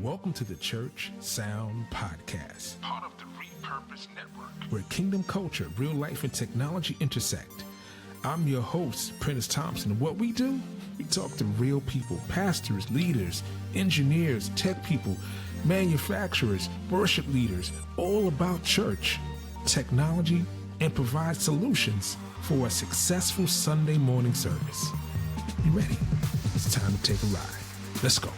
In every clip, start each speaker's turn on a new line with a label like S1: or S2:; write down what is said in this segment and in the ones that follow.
S1: Welcome to the Church Sound Podcast, part of the Repurpose Network, where kingdom culture, real life, and technology intersect. I'm your host, Prentice Thompson, and what we do, we talk to real people, pastors, leaders, engineers, tech people, manufacturers, worship leaders, all about church, technology, and provide solutions for a successful Sunday morning service. You ready? It's time to take a ride. Let's go.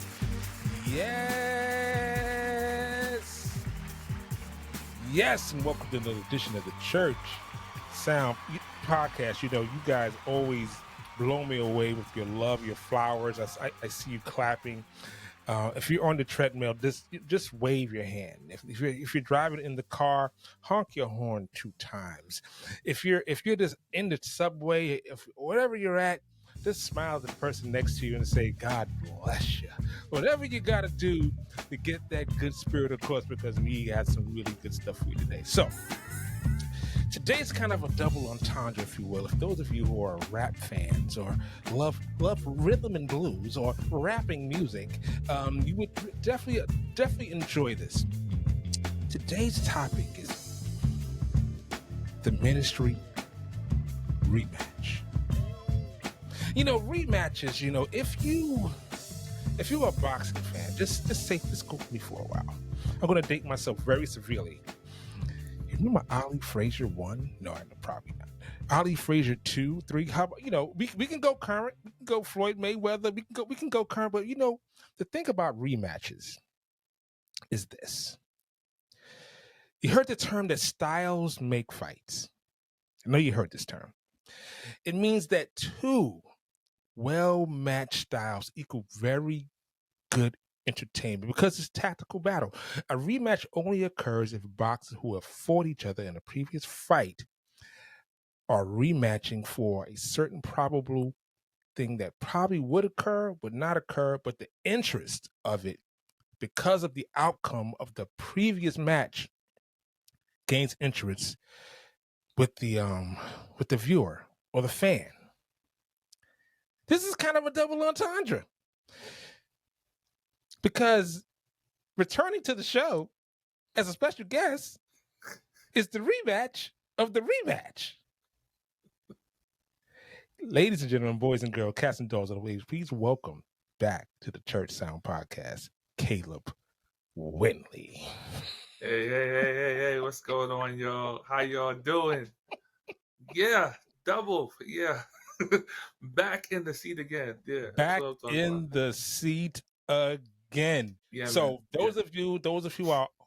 S1: Yes, and welcome to another edition of the Church Sound Podcast. You know, you guys always blow me away with your love, your flowers. I see you clapping. If you're on the treadmill, just wave your hand. If you're driving in the car, honk your horn 2 times. If you're just in the subway, wherever you're at, just smile at the person next to you and say, "God bless you." Whatever you got to do to get that good spirit across, because we got some really good stuff for you today. So today's kind of a double entendre, if you will. If those of you who are rap fans or love rhythm and blues or rapping music, you would definitely enjoy this. Today's topic is the ministry rematch. You know, rematches, you know, if you're a boxing fan, just go with me for a while. I'm going to date myself very severely. You remember Ali Frazier 1? No, probably not. Ali Frazier 2, 3. How about, you know, we can go current. We can go Floyd Mayweather. We can go current. But, you know, the thing about rematches is this. You heard the term that styles make fights. I know you heard this term. It means that 2 well-matched styles equal very good entertainment because it's tactical battle. A rematch only occurs if boxers who have fought each other in a previous fight are rematching for a certain probable thing that probably would occur, would not occur, but the interest of it, because of the outcome of the previous match, gains interest with the viewer or the fan. This is kind of a double entendre. Because returning to the show as a special guest is the rematch of the rematch. Ladies and gentlemen, boys and girls, cats and dogs of the waves, please welcome back to the Church Sound Podcast, Caleb Windley.
S2: Hey, what's going on, y'all? How y'all doing? Yeah, double, yeah. Back in the seat again. Yeah.
S1: Back in the seat again. Yeah, so man. Those of you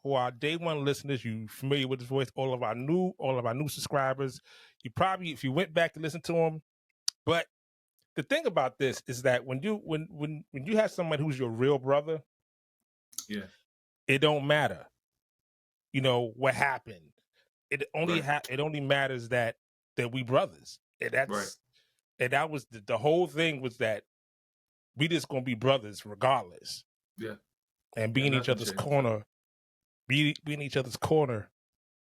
S1: who are day one listeners, you familiar with his voice, all of our new subscribers, you probably, if you went back to listen to him. But the thing about this is that when you have someone who's your real brother,
S2: yeah,
S1: it don't matter, you know, what happened. It only matters that we brothers. And that's right. And that was the whole thing, was that we just gonna be brothers regardless.
S2: Yeah.
S1: And being each other's corner, being each other's corner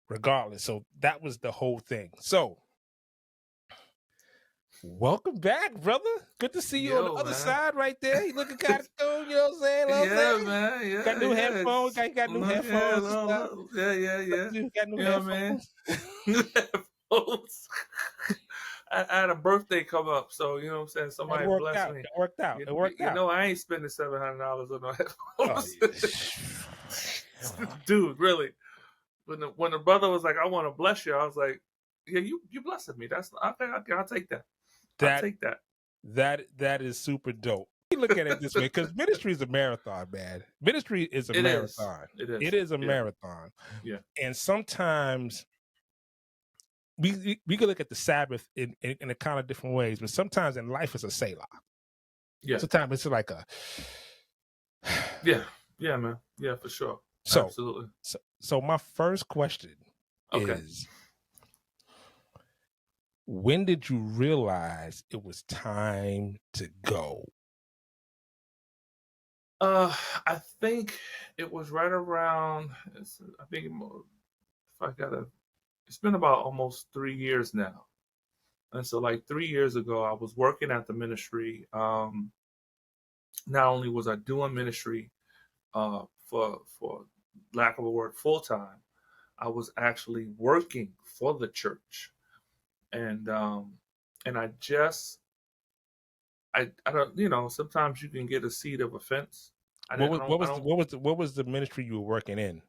S1: regardless. So that was the whole thing. So welcome back, brother. Good to see you on the other side right there. You looking kind of cool, you know what I'm saying?
S2: Man. Yeah.
S1: Got new headphones. Got new headphones.
S2: Yeah.
S1: Got new headphones.
S2: New headphones. I had a birthday come up, so you know what I'm saying. Somebody blessed me.
S1: It worked out.
S2: You know, I ain't spending $700 on no headphones. Oh, yeah. Dude, really. When the brother was like, "I want to bless you," I was like, "Yeah, you blessed me. I'll take that. I'll take that."
S1: That is super dope. You look at it this way, because ministry is a marathon, man. Ministry is a marathon. It is a marathon.
S2: Yeah.
S1: And sometimes we can look at the Sabbath in a kind of different ways, but sometimes in life it's a Selah.
S2: Yeah.
S1: Sometimes it's like a
S2: yeah, man. Yeah, for sure.
S1: So,
S2: absolutely.
S1: So my first question is, when did you realize it was time to go?
S2: I think it was right around. I think it's been about almost 3 years now, and so like 3 years ago, I was working at the ministry. Not only was I doing ministry for lack of a word, full time. I was actually working for the church, and I just I don't, sometimes you can get a seed of offense. I
S1: What
S2: didn't
S1: was
S2: I don't
S1: what
S2: I
S1: was
S2: don't
S1: what was the ministry you were working in?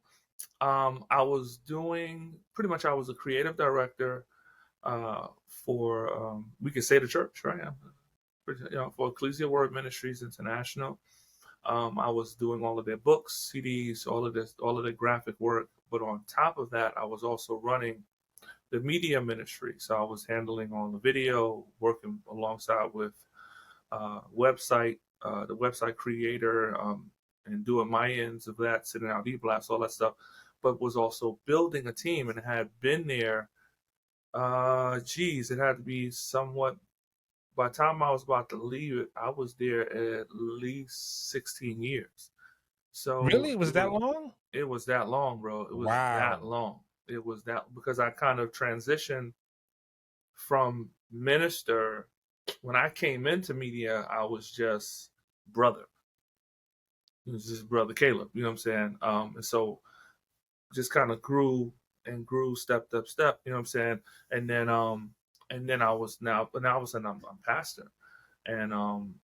S2: I was doing pretty much, I was a creative director for we could say the church, right? For Ecclesia Word Ministries International. I was doing all of their books, CDs, all of the graphic work. But on top of that, I was also running the media ministry. So I was handling all the video, working alongside with the website creator, and doing my ends of that, sending out e-blasts, all that stuff. But was also building a team and had been there. It had to be somewhat. By the time I was about to leave it, I was there at least 16 years. So
S1: Really? It was that long?
S2: it was that long, bro. It was that
S1: Wow.
S2: long. It was that because I kind of transitioned from minister. When I came into media, I was just brother. It was just brother Caleb. You know what I'm saying? And so just kind of grew and grew, stepped up, step. You know what I'm saying? And then I was but now all of a sudden I'm pastor, and I'm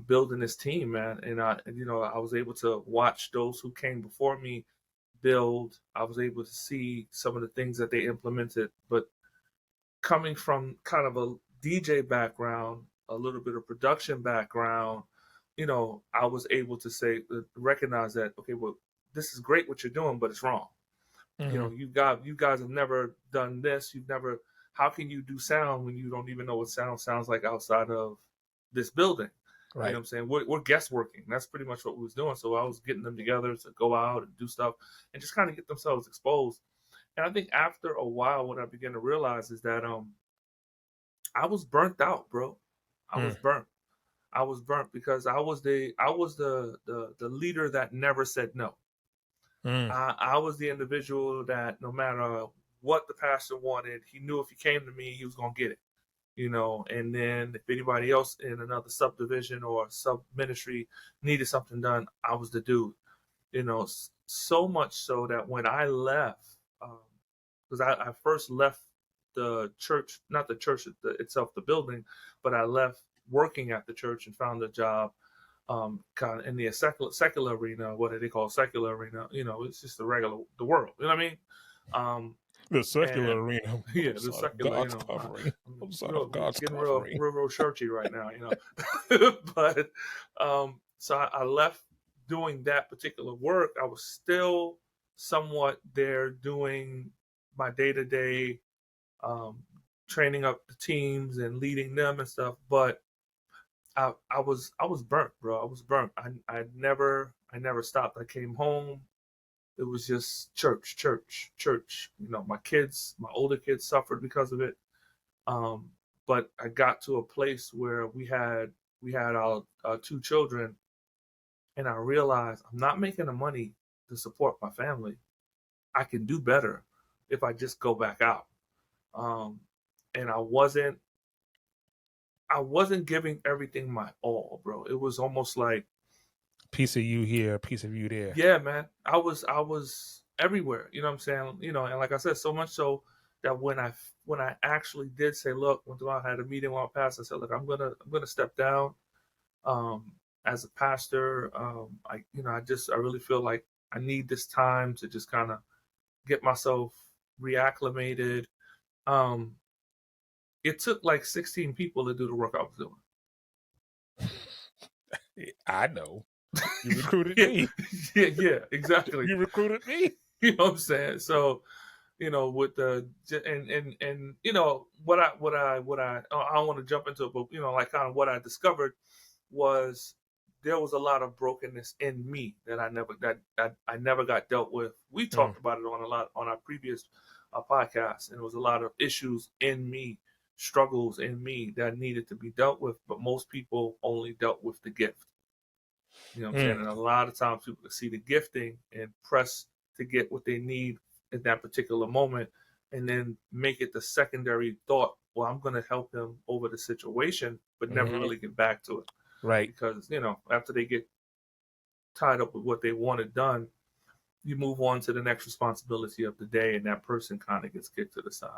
S2: building this team, man. And I was able to watch those who came before me build. I was able to see some of the things that they implemented, but coming from kind of a DJ background, a little bit of production background, I was able to recognize that, okay, well, this is great what you're doing, but it's wrong.
S1: Hmm.
S2: You guys have never done this. How can you do sound when you don't even know what sound sounds like outside of this building? You know what
S1: Right.
S2: I'm saying? We're guest working. That's pretty much what we was doing. So I was getting them together to go out and do stuff and just kind of get themselves exposed. And I think after a while, what I began to realize is that I was burnt out, bro. I was
S1: Mm.
S2: burnt. I was burnt because I was the leader that never said no.
S1: Mm.
S2: I was the individual that no matter what the pastor wanted, he knew if he came to me, he was gonna get it. And then if anybody else in another subdivision or sub ministry needed something done, I was the dude. So much so that when I left, because I first left the church, not the church itself, the building, but I left working at the church and found a job kind of in the secular arena. What do they call secular arena? It's just the world. You know what I mean? Um,
S1: The secular
S2: and
S1: arena.
S2: yeah, the
S1: Outside of
S2: secular.
S1: God's covering.
S2: I'm
S1: Outside of God's
S2: getting real,
S1: covering.
S2: real, real churchy right now. But so I left doing that particular work. I was still somewhat there doing my day to day, training up the teams and leading them and stuff. But I was burnt, bro. I was burnt. I never stopped. I came home. It was just church, church, church. My older kids suffered because of it. Um, but I got to a place where we had our two children, and I realized I'm not making the money to support my family. I can do better if I just go back out. Um, and I wasn't giving everything my all, bro. It was almost like,
S1: Piece of you here, piece of you there.
S2: yeah, man, I was everywhere. You know what I'm saying? And like I said, so much so that when I actually did say, look, when I had a meeting with my pastor, I said, look, I'm gonna step down um, as a pastor. I really feel like I need this time to just kind of get myself reacclimated. Um, it took like 16 people to do the work I was doing.
S1: I know. You recruited
S2: Yeah,
S1: me.
S2: yeah, exactly.
S1: You recruited me.
S2: You know what I'm saying? So, with the and I don't want to jump into it, but like kind of what I discovered was there was a lot of brokenness in me that I never got dealt with. We
S1: Mm.
S2: talked about it on a lot on our previous podcast, and it was a lot of issues in me, struggles in me that needed to be dealt with. But most people only dealt with the gift. You know what I'm saying?
S1: Mm.
S2: And a lot of times people can see the gifting and press to get what they need in that particular moment and then make it the secondary thought, well, I'm going to help him over the situation, but never
S1: Hmm.
S2: really get back to it.
S1: Right.
S2: Because, after they get tied up with what they wanted done, you move on to the next responsibility of the day, and that person kind of gets kicked to the side.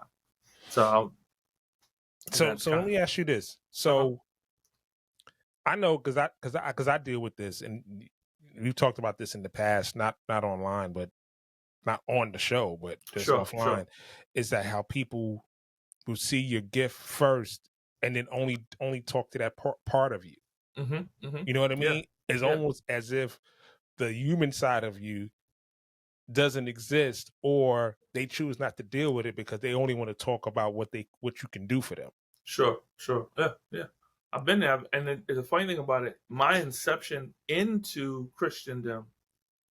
S2: So
S1: let me ask you this. So I know because I deal with this, and we've talked about this in the past, not online, but not on the show, but just offline. Is that how people will see your gift first, and then only talk to that part of you? You know what I mean? It's almost as if the human side of you doesn't exist, or they choose not to deal with it because they only want to talk about what you can do for them.
S2: Sure. Yeah. I've been there, and the funny thing about it, my inception into Christendom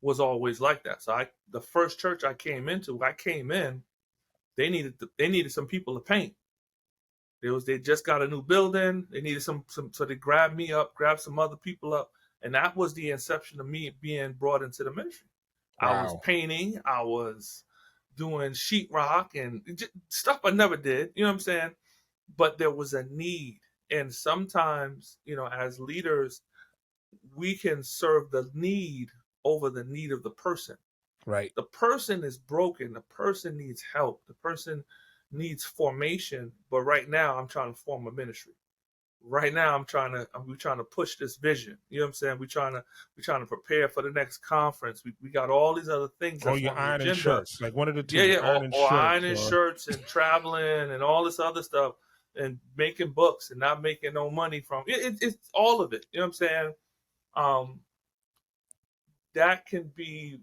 S2: was always like that. So the first church I came into, they needed some people to paint. They just got a new building. They needed some, so they grabbed me up, grabbed some other people up, and that was the inception of me being brought into the ministry. Wow. I was painting, I was doing sheetrock and stuff I never did. You know what I'm saying? But there was a need, and sometimes, as leaders, we can serve the need over the need of the person.
S1: Right.
S2: The person is broken. The person needs help. The person needs formation. But right now, I'm trying to form a ministry. Right now, we're trying to push this vision. You know what I'm saying? We're trying to prepare for the next conference. We got all these other things.
S1: Oh, you're ironing shirts, like one of the two.
S2: Ironing shirts and traveling and all this other stuff and making books and not making no money from it. It's all of it. You know what I'm saying? That can be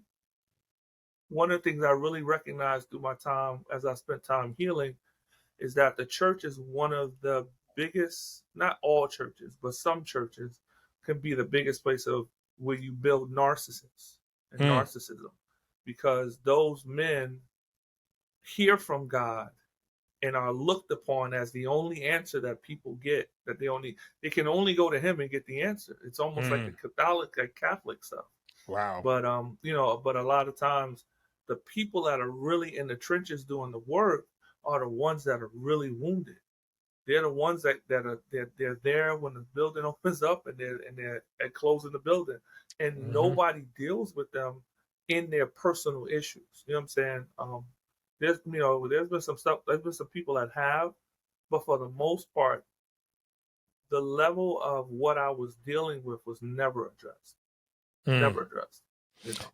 S2: one of the things I really recognized through my time as I spent time healing is that the church is one of the biggest, not all churches, but some churches can be the biggest place of where you build narcissists and narcissism, because those men hear from God and are looked upon as the only answer that people get, that they can only go to him and get the answer. It's almost like the Catholic stuff.
S1: Wow.
S2: But but a lot of times the people that are really in the trenches doing the work are the ones that are really wounded. They're the ones that they're there when the building opens up and they're at closing the building, and nobody deals with them in their personal issues. You know what I'm saying? There's been some stuff. There's been some people that have, but for the most part, the level of what I was dealing with was never addressed. Never addressed.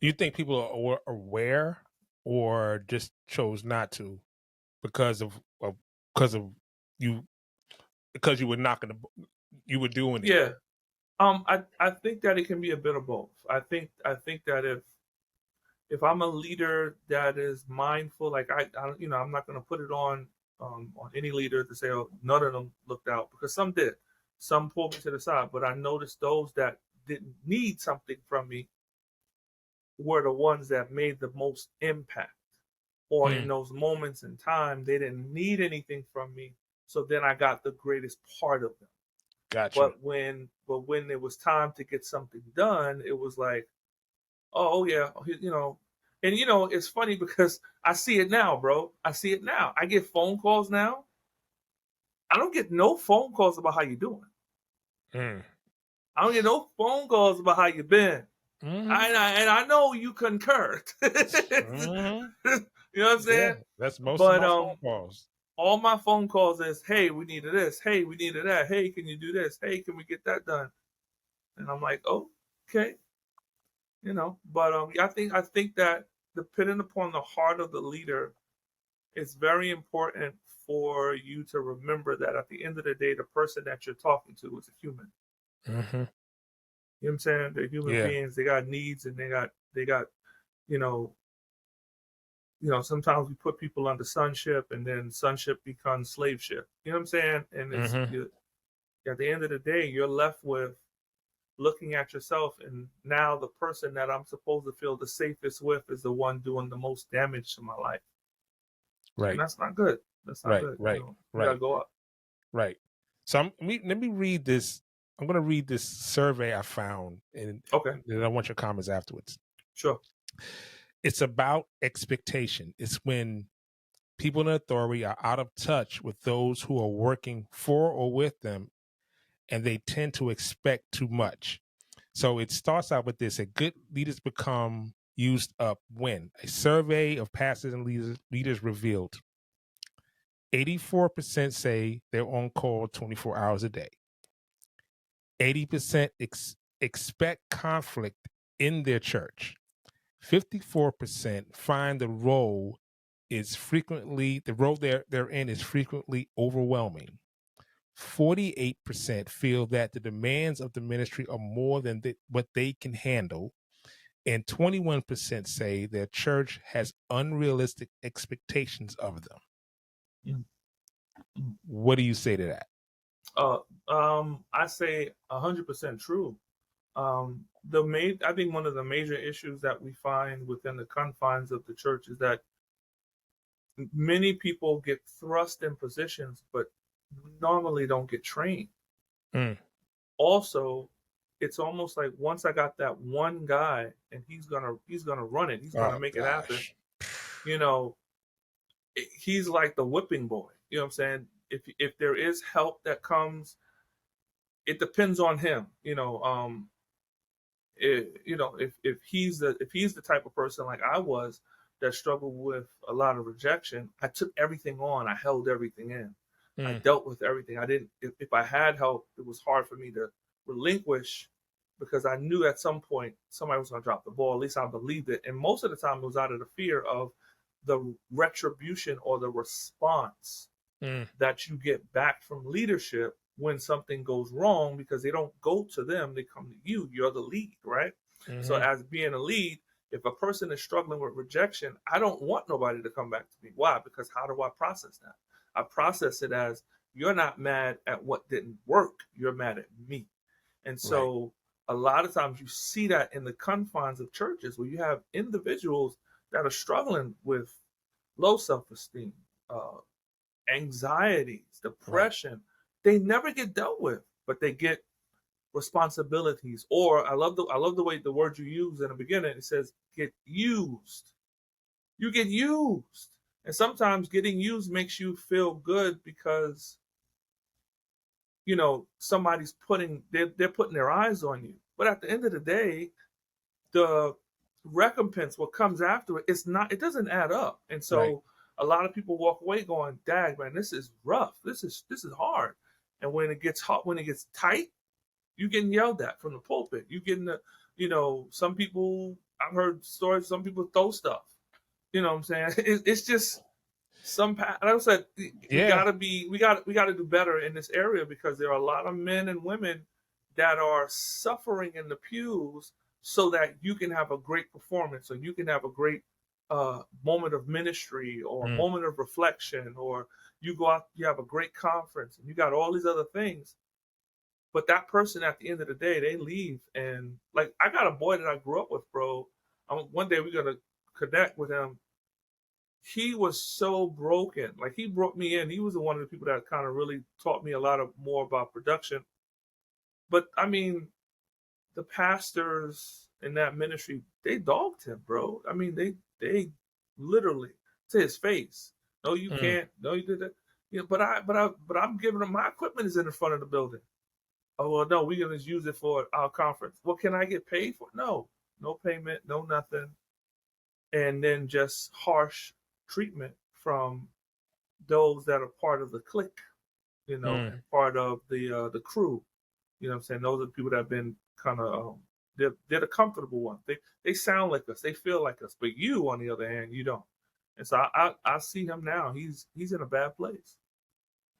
S1: You think people are aware, or just chose not to because you were not going to, you were doing it?
S2: Yeah. I think that it can be a bit of both. I think that if I'm a leader that is mindful, like I'm not going to put it on any leader to say, oh, none of them looked out, because some did. Some pulled me to the side, but I noticed those that didn't need something from me were the ones that made the most impact. Or in those moments in time, they didn't need anything from me, so then I got the greatest part of them.
S1: Gotcha.
S2: But when it was time to get something done, it was like, oh yeah, and it's funny because I see it now, bro. I see it now. I get phone calls now. I don't get no phone calls about how you doing. I don't get no phone calls about how you been. And I know you concur. You know what I'm saying?
S1: Yeah, that's most of my phone calls.
S2: All my phone calls is, hey, we needed this. Hey, we needed that. Hey, can you do this? Hey, can we get that done? And I'm like, oh, okay. But I think that depending upon the heart of the leader, it's very important for you to remember that at the end of the day, the person that you're talking to is a human. You know what I'm saying? They're human beings. They got needs, and they got sometimes we put people under sonship, and then sonship becomes slaveship. You know what I'm saying? And it's at the end of the day, you're left with looking at yourself, and now the person that I'm supposed to feel the safest with is the one doing the most damage to my life.
S1: Right.
S2: And that's not good. That's not good.
S1: Right.
S2: You gotta go up.
S1: Right. So let me read this. I'm going to read this survey I found, and then I want your comments afterwards.
S2: Sure.
S1: It's about expectation. It's when people in authority are out of touch with those who are working for or with them, and they tend to expect too much. So it starts out with this: a good leaders become used up when a survey of pastors and leaders revealed 84% say they're on call 24 hours a day. 80% expect conflict in their church. 54% find the role they're in is frequently overwhelming. 48% feel that the demands of the ministry are more than what they can handle. And 21% say their church has unrealistic expectations of them.
S2: Mm.
S1: What do you say to that?
S2: I say 100% true. I think one of the major issues that we find within the confines of the church is that many people get thrust in positions, but normally don't get trained.
S1: Mm.
S2: Also, it's almost like once I got that one guy and he's gonna run it, he's gonna make it happen. You know, he's like the whipping boy. You know what I'm saying? If there is help that comes, it depends on him. If he's the type of person like I was that struggled with a lot of rejection, I took everything on. I held everything in. I dealt with everything. I didn't. If I had help, it was hard for me to relinquish because I knew at some point somebody was going to drop the ball. At least I believed it. And most of the time, it was out of the fear of the retribution or the response that you get back from leadership when something goes wrong, because they don't go to them, they come to you. You're the lead, right? Mm-hmm. So as being a lead, if a person is struggling with rejection, I don't want nobody to come back to me. Why? Because how do I process that? I process it as, you're not mad at what didn't work, you're mad at me. And so a lot of times you see that in the confines of churches where you have individuals that are struggling with low self-esteem, anxieties, depression. They never get dealt with, but they get responsibilities. Or I love the way the word you use in the beginning. It says get used. You get used. And sometimes getting used makes you feel good because somebody's they're putting their eyes on you. But at the end of the day, the recompense, what comes after it, it doesn't add up. And so a lot of people walk away going, "Dag, man, this is rough. This is hard." And when it gets hot, when it gets tight, you getting yelled at from the pulpit. You getting some people. I've heard stories. Some people throw stuff. You know what I'm saying? It's just like I said, we gotta do better in this area, because there are a lot of men and women that are suffering in the pews so that you can have a great performance, or you can have a great moment of ministry, or moment of reflection, or you go out, you have a great conference, and you got all these other things. But that person, at the end of the day, they leave. And like, I got a boy that I grew up with, bro. One day we're gonna connect with him. He was so broken. Like, he brought me in. He was one of the people that kind of really taught me a lot more about production. But I mean, the pastors in that ministry, they dogged him, bro. I mean, they literally, to his face, "No, you can't. No, you did that." But I'm giving him, my equipment is in the front of the building. "Oh, well, no, we're gonna use it for our conference." "Well, can I get paid for it?" "No payment, no nothing." And then just harsh treatment from those that are part of the clique, and part of the crew. You know what I'm saying? Those are the people that have been kind of they're the comfortable ones. They sound like us, they feel like us, but you, on the other hand, you don't. And so I see him now. He's in a bad place.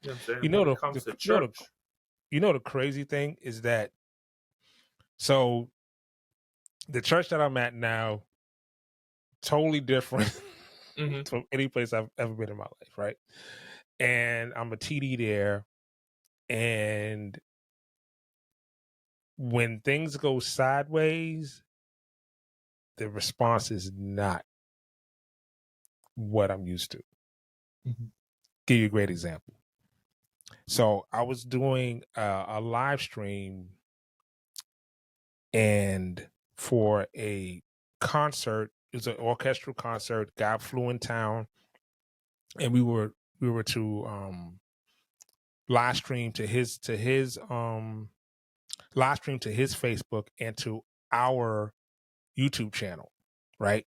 S2: You know what I'm saying? When it comes to church.
S1: The crazy thing is that, so the church that I'm at now, totally different from any place I've ever been in my life, right? And I'm a TD there, and when things go sideways, the response is not what I'm used to. Give you a great example. So I was doing a live stream, and for a concert, it was an orchestral concert. Guy flew in town, and we were to live stream to his live stream to his Facebook and to our YouTube channel, right?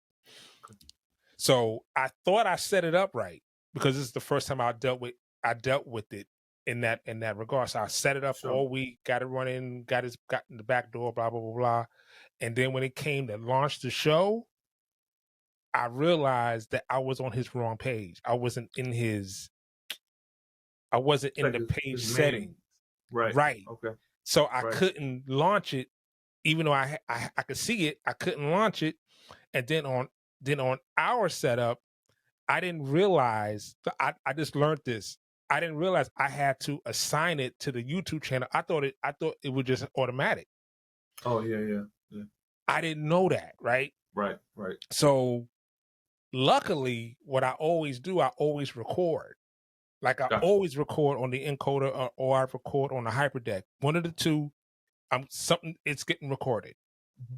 S1: So I thought I set it up right because this is the first time I dealt with it in that regard. So I set it up all week, got it running, got in the back door, blah blah blah blah. And then when it came to launch the show, I realized that I was on his wrong page. I wasn't in the page settings.
S2: Right.
S1: Right.
S2: Okay.
S1: So I couldn't launch it, even though I could see it. I couldn't launch it. And then on our setup, I didn't realize. I just learned this. I didn't realize I had to assign it to the YouTube channel. I thought it was just automatic.
S2: Oh yeah.
S1: I didn't know that. Right. So luckily, what I always do, I always record. Like I always record on the encoder or I record on the hyperdeck. One of the two, it's getting recorded. Mm-hmm.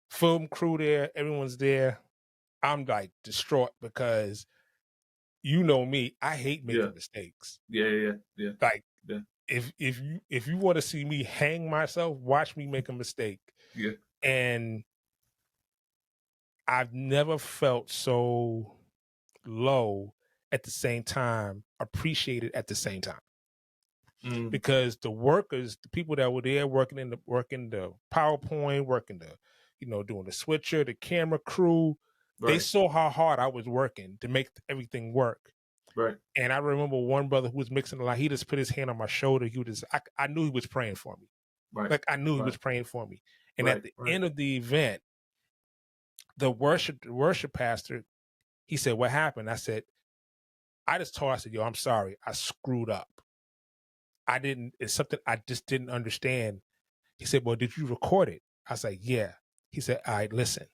S1: Film crew there, everyone's there. I'm like distraught because you know me, I hate making mistakes.
S2: Yeah.
S1: Like if you want to see me hang myself, watch me make a mistake.
S2: Yeah.
S1: And I've never felt so low at the same time, appreciated at the same time. Because the workers, the people that were there working the PowerPoint, working doing the switcher, the camera crew, they saw how hard I was working to make everything work.
S2: Right.
S1: And I remember one brother who was mixing a lot. He just put his hand on my shoulder. I knew he was praying for me.
S2: Right.
S1: Like I knew he was praying for me. And at the end of the event, the worship pastor, he said, "What happened?" I said, I said, "Yo, I'm sorry. I screwed up. It's something I just didn't understand." He said, "Well, did you record it?" I was like, "Yeah." He said, "All right, listen,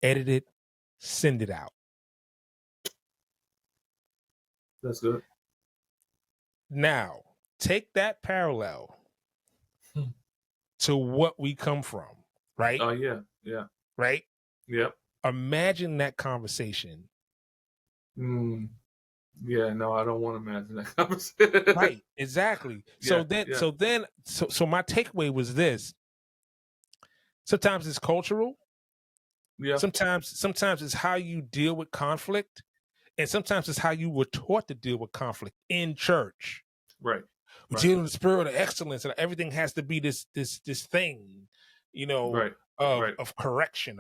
S1: edit it, send it out."
S2: That's good.
S1: Now, take that parallel to what we come from, right?
S2: Oh, yeah.
S1: Right?
S2: Yep.
S1: Imagine that conversation.
S2: Yeah, no, I don't want to imagine that conversation.
S1: Right, exactly. So my takeaway was this. Sometimes it's cultural.
S2: Yeah.
S1: Sometimes it's how you deal with conflict. And sometimes it's how you were taught to deal with conflict in church.
S2: Right.
S1: We're dealing with the spirit of excellence, and everything has to be this thing, of correction.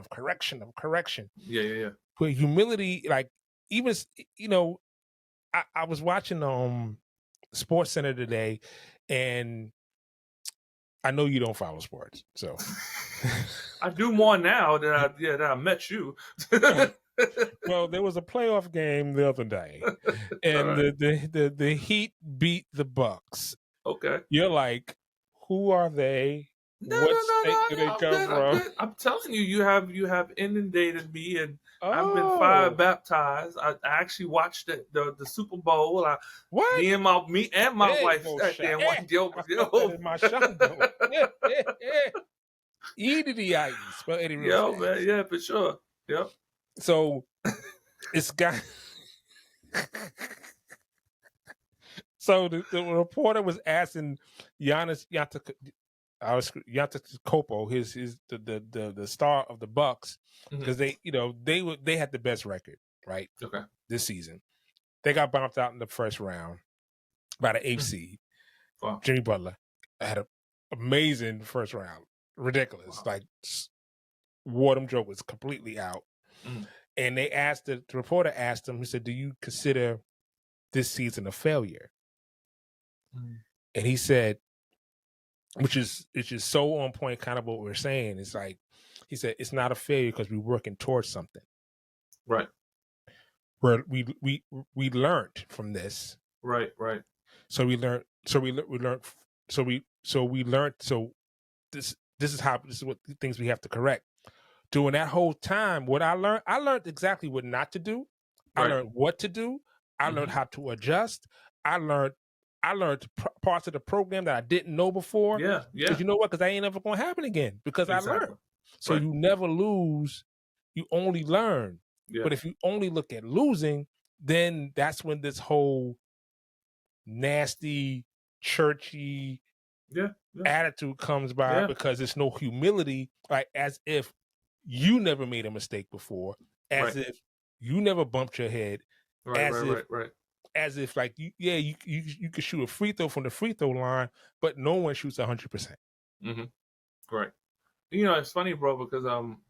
S2: Yeah.
S1: But humility, like even I was watching Sports Center today, and I know you don't follow sports, so
S2: I do more now that I met you.
S1: Well, there was a playoff game the other day, and the Heat beat the Bucks.
S2: Okay.
S1: You're like, who are they?
S2: No,
S1: what state do they come from?
S2: I'm telling you, you have inundated me, and I've been fire baptized. I actually watched the Super Bowl.
S1: What?
S2: Me and my wife sat there and watched
S1: my shot. The ice. But anyway,
S2: yo, man, yeah, for sure. Yep.
S1: So it's got. So the reporter was asking Giannis Antetokounmpo, his the star of the Bucks, because they had the best record, right?
S2: Okay.
S1: This season, they got bumped out in the first round by the 8th seed.
S2: Wow.
S1: Jimmy Butler had an amazing first round, ridiculous, like wore them jokers completely out. And they asked the reporter asked him, he said, "Do you consider this season a failure?" And he said, which is so on point, kind of what we're saying. It's like, he said, it's not a failure because we're working towards something.
S2: Right.
S1: Where we learned from this.
S2: Right.
S1: So we learned. So this is what things we have to correct. During that whole time, what I learned exactly what not to do. I learned what to do. I learned how to adjust. I learned parts of the program that I didn't know before.
S2: Yeah.
S1: Because you know what? Because that ain't never going to happen again. Because I learned. So you never lose. You only learn. Yeah. But if you only look at losing, then that's when this whole nasty, churchy,
S2: Yeah.
S1: attitude comes by because there's no humility, like as if you never made a mistake before, as
S2: Right.
S1: if you never bumped your head,
S2: Right.
S1: as if like you could shoot a free throw from the free throw line, but no one shoots 100%.
S2: Mm-hmm. Right. You know, it's funny, bro, because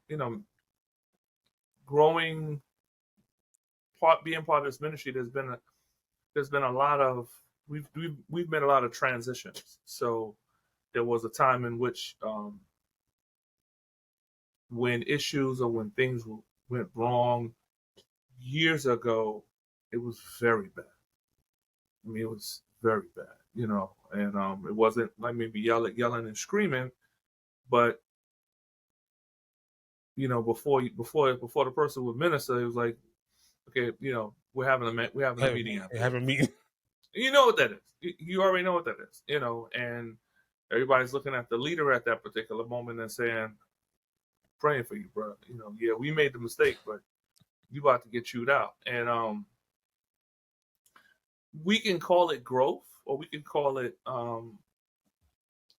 S2: you know, growing being part of this ministry, there's been a lot of we've made a lot of transitions. So there was a time in which when issues or when things went wrong years ago, it was very bad. I mean, it was very bad, you know, and it wasn't like maybe yelling and screaming, but you know, before the person would minister, it was like, okay, you know, we're having a meeting after
S1: Have a
S2: this.
S1: meeting.
S2: You know what that is. You already know what that is, you know, and everybody's looking at the leader at that particular moment and saying, praying for you, bro. You know, yeah, we made the mistake, but you about to get chewed out. And we can call it growth, or we can call it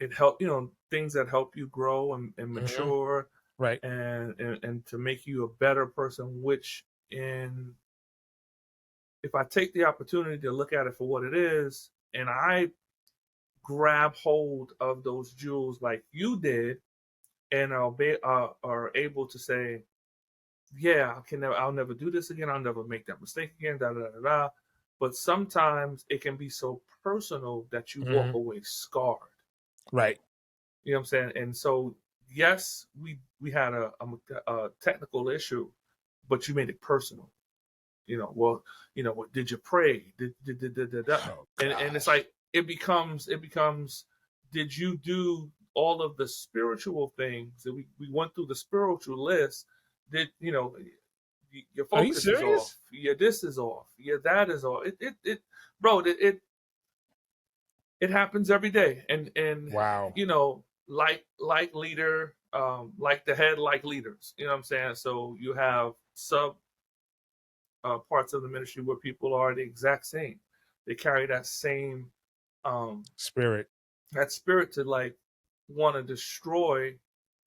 S2: it help, you know, things that help you grow and mature,
S1: right,
S2: and to make you a better person. Which, in if I take the opportunity to look at it for what it is, and I grab hold of those jewels like you did, and are able to say, yeah, I'll never do this again. I'll never make that mistake again. Da da da da. But sometimes it can be so personal that you walk away scarred.
S1: right.
S2: You know what I'm saying? And so, yes, we had a technical issue, but you made it personal. You know, well, you know, what did you pray?
S1: Oh,
S2: and it's like it becomes. Did you do all of the spiritual things? And we went through the spiritual list. Did you know? Your
S1: Are you
S2: focus is off.
S1: serious?
S2: Yeah, this is off. Yeah, that is off. Bro. It happens every day, and
S1: Wow.
S2: you know, like leader, like the head, like leaders. You know what I'm saying? So you have sub parts of the ministry where people are the exact same. They carry that same
S1: Spirit.
S2: that spirit to like want to destroy,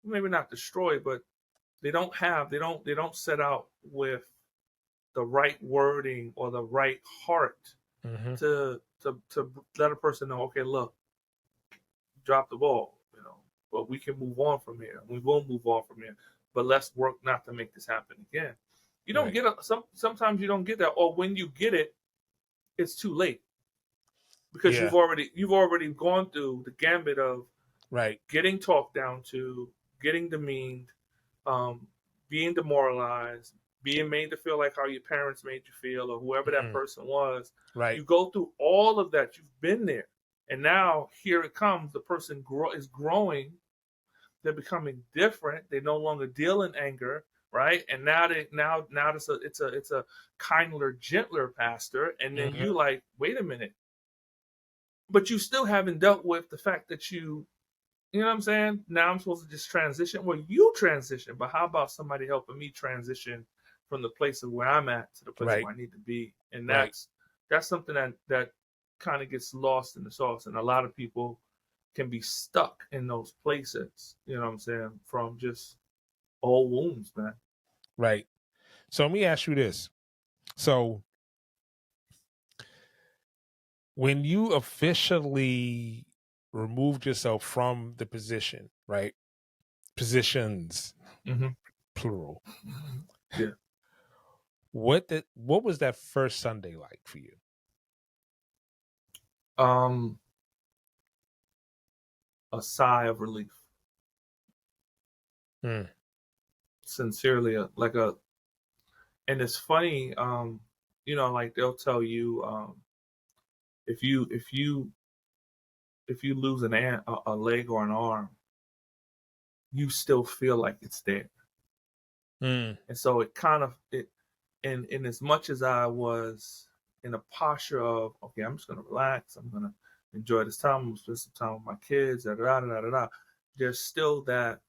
S2: maybe not destroy, but they don't set out with the right wording or the right heart to let a person know, okay, look, drop the ball, you know, but we can move on from here. We will move on from here, but let's work not to make this happen again. You don't
S1: Right.
S2: get sometimes you don't get that, or when you get it, it's too late because
S1: Yeah.
S2: you've already gone through the gambit of
S1: Right.
S2: getting talked down to, getting demeaned, um, being demoralized, being made to feel like how your parents made you feel, or whoever that person was.
S1: Right.
S2: You go through all of that. You've been there, and now here it comes. The person is growing. They're becoming different. They no longer deal in anger, right? And now it's a kinder, gentler pastor. And then you like, wait a minute, but you still haven't dealt with the fact that you know what I'm saying? Now I'm supposed to just transition. Well, you transition, but how about somebody helping me transition from the place of where I'm at to the place
S1: Right.
S2: where I need to be? And
S1: Right.
S2: that's something that kind of gets lost in the sauce, and a lot of people can be stuck in those places. You know what I'm saying? From just old wounds, man.
S1: Right. So let me ask you this. So when you officially removed yourself from the position, right? Positions,
S2: Mm-hmm.
S1: plural.
S2: Yeah.
S1: What was that first Sunday like for you?
S2: Um, a sigh of relief.
S1: Mm.
S2: Sincerely, and it's funny. You know, like they'll tell you, if you lose a leg or an arm, you still feel like it's there.
S1: Mm.
S2: And so it kind of it, and in as much as I was in a posture of, okay, I'm just gonna relax, I'm gonna enjoy this time, I'm gonna spend some time with my kids, da da da da da. There's still that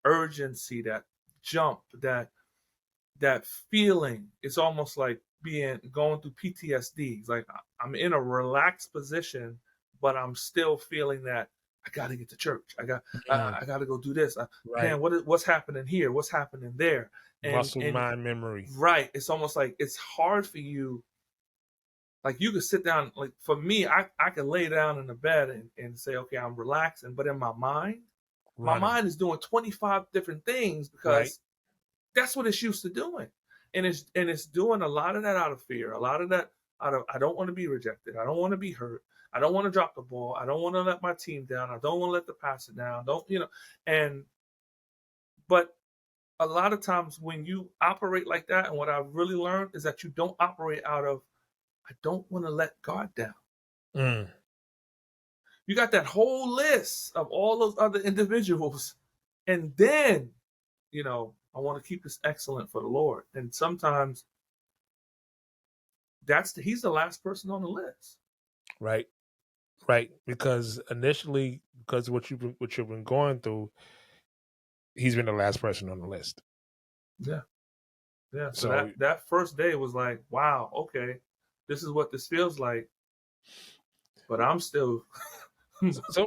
S2: urgency, that jump, that feeling. It's almost like going through PTSD. It's like I'm in a relaxed position, but I'm still feeling that I got to get to church. I got to go do this.
S1: Right.
S2: Man, what's happening here? What's happening there?
S1: Muscle, mind, memory.
S2: Right. It's almost like it's hard for you. Like you could sit down, like for me, I can lay down in the bed and say, okay, I'm relaxing. But in my mind is doing 25 different things because that's what it's used to doing. And it's doing a lot of that out of fear, a lot of that out of I don't want to be rejected. I don't want to be hurt. I don't want to drop the ball. I don't want to let my team down. I don't want to let the passer down. But a lot of times when you operate like that, and what I've really learned is that you don't operate out of I don't want to let God down. You got that whole list of all those other individuals, and then, I want to keep this excellent for the Lord. And sometimes he's the last person on the list.
S1: Right. Because initially, because of what you've been going through, he's been the last person on the list.
S2: Yeah. So that first day was like, wow, okay, this is what this feels like. But I'm still.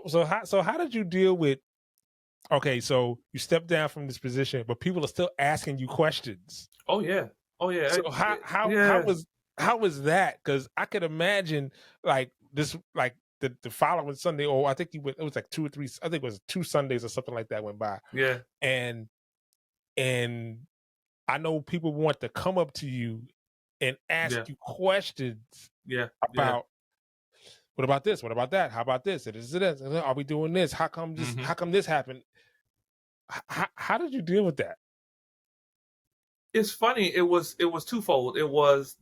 S1: So how did you deal with? Okay, so you stepped down from this position, but people are still asking you questions.
S2: Oh yeah.
S1: So how was that? Because I could imagine like this, like the following Sunday, or I think it was like 2 or 3. I think it was 2 Sundays or something like that went by.
S2: Yeah.
S1: And I know people want to come up to you and ask you questions.
S2: Yeah.
S1: About what about this? What about that? How about this? Are we doing this? How come this? How come this happened? How did you deal with that?
S2: It's funny. It was twofold. It was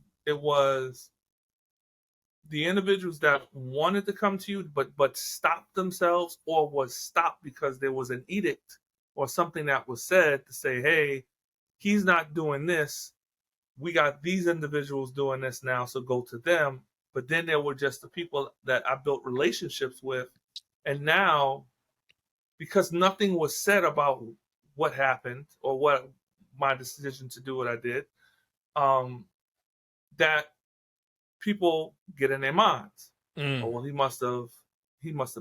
S2: the individuals that wanted to come to you, but stopped themselves, or was stopped because there was an edict or something that was said to say, hey, he's not doing this. We got these individuals doing this now, so go to them. But then there were just the people that I built relationships with. And now, because nothing was said about what happened or what my decision to do what I did, that people get in their minds. Oh, well, he must have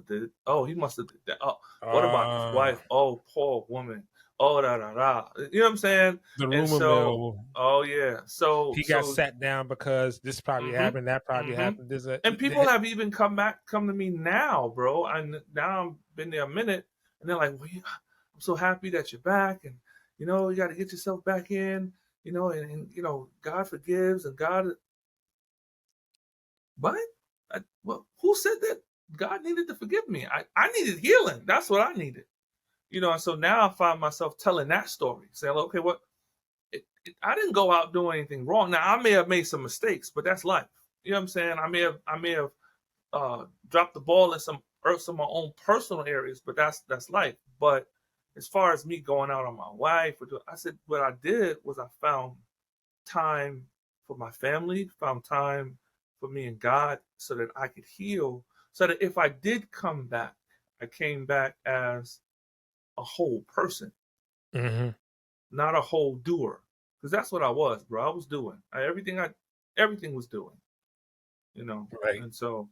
S2: did it. Oh, he must have did that. Oh, what about his wife? Oh, poor woman. Oh, da da da. You know what I'm saying?
S1: The rumor mill.
S2: Oh yeah. So
S1: he got sat down because this probably happened, that probably happened.
S2: And people have even come to me now, bro. And now I've been there a minute, and they're like, "Well, I'm so happy that you're back, and you got to get yourself back in, and God forgives, and God." But well, who said that God needed to forgive me? I needed healing. That's what I needed. And so now I find myself telling that story, saying, okay, I didn't go out doing anything wrong. Now, I may have made some mistakes, but that's life. You know what I'm saying? I may have dropped the ball in some of my own personal areas, but that's life. But as far as me going out on my wife, I said what I did was I found time for my family, found time for me and God, so that I could heal, so that if I did come back, I came back as a whole person, not a whole doer, because that's what I was, bro. I was doing everything was doing,
S1: right.
S2: And so,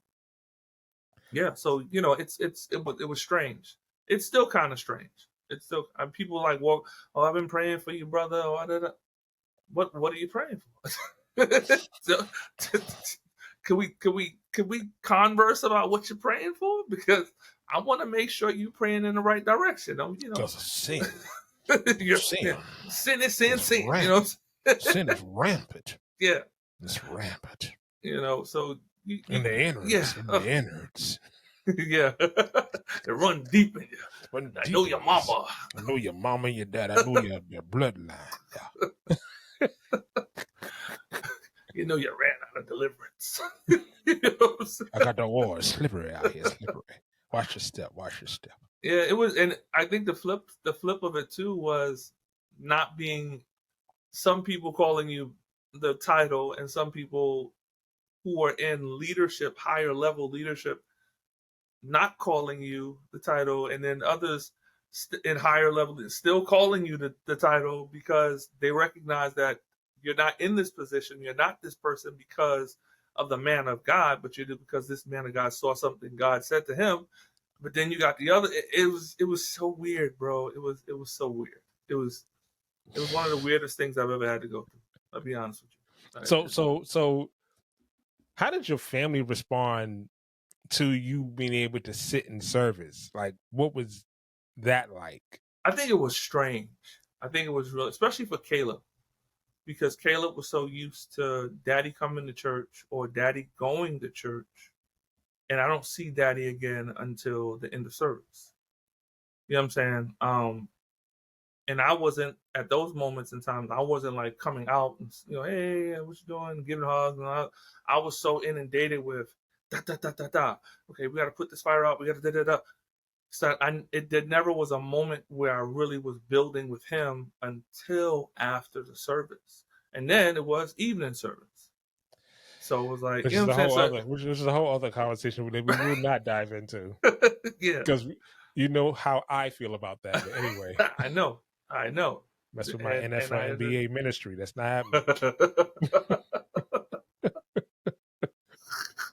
S2: yeah, so it was strange. It's still kind of strange. It's still people are like, well, oh, I've been praying for you, brother. Oh, what are you praying for? So, can we converse about what you're praying for? Because I want to make sure you're praying in the right direction.
S1: Because sin.
S2: Sin is sin.
S1: Sin is rampant.
S2: Yeah.
S1: It's rampant.
S2: So
S1: in the innards.
S2: Yeah.
S1: In the innards.
S2: Yeah. They run deep in you. I know your mama.
S1: I know your mama and your dad. I know your bloodline. Yeah.
S2: You ran out of deliverance.
S1: I got the war slippery out here, slippery. Watch your step.
S2: Yeah, it was, and I think the flip of it too was not being, some people calling you the title, and some people who are in leadership, higher level leadership, not calling you the title, and then others in higher level still calling you the title, because they recognize that you're not in this position, you're not this person because of the man of God, but you do because this man of God saw something God said to him. But then you got the other. It was so weird, bro. It was so weird. It was one of the weirdest things I've ever had to go through. I'll be honest with you.
S1: So how did your family respond to you being able to sit in service? Like, what was that like?
S2: I think it was strange. I think it was real, especially for Caleb, because Caleb was so used to daddy coming to church or daddy going to church, and I don't see daddy again until the end of service. You know what I'm saying? And I wasn't at those moments in time. I wasn't like coming out and hey, what you doing? Giving hugs. And I was so inundated with da da da da da. Okay, we got to put this fire out. We got to da da da. So there never was a moment where I really was building with him until after the service, and then it was evening service. So it was like,
S1: which is a whole other conversation that we will not dive into.
S2: Yeah,
S1: because you know how I feel about that. But anyway,
S2: I know.
S1: That's with my NFL and NBA ministry. That's not happening.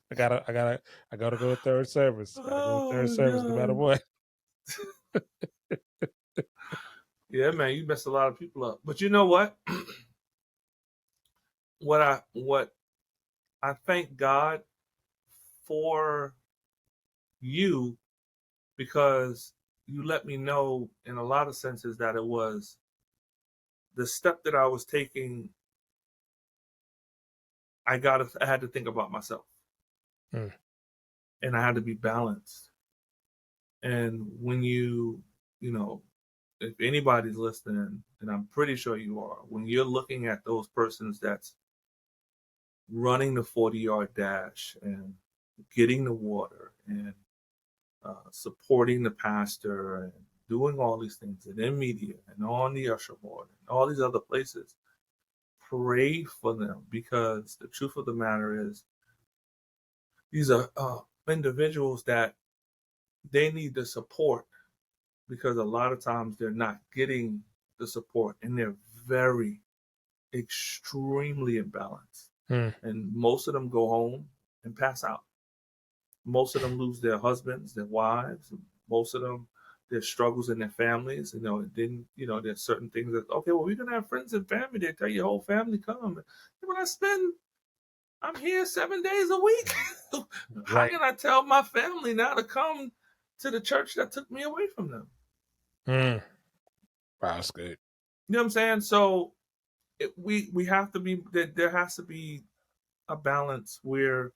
S1: I gotta go to third service. Gotta go to third service no matter what.
S2: Yeah, man, you messed a lot of people up. But you know what? what I thank God for you, because you let me know in a lot of senses that it was the step that I was taking. I had to think about myself, and I had to be balanced. And when you know, if anybody's listening, and I'm pretty sure you are, when you're looking at those persons that's running the 40-yard dash and getting the water and supporting the pastor and doing all these things, and in media and on the usher board and all these other places, pray for them, because the truth of the matter is these are individuals that they need the support, because a lot of times they're not getting the support and they're very extremely imbalanced. And most of them go home and pass out. Most of them lose their husbands, their wives. Most of them, their struggles in their families. There's certain things that, okay, well, we're going to have friends and family. They tell your whole family come. When I'm here 7 days a week. How can I tell my family now to come to the church that took me away from them?
S1: Wow, that's good.
S2: You know what I'm saying? So we have to be, there has to be a balance where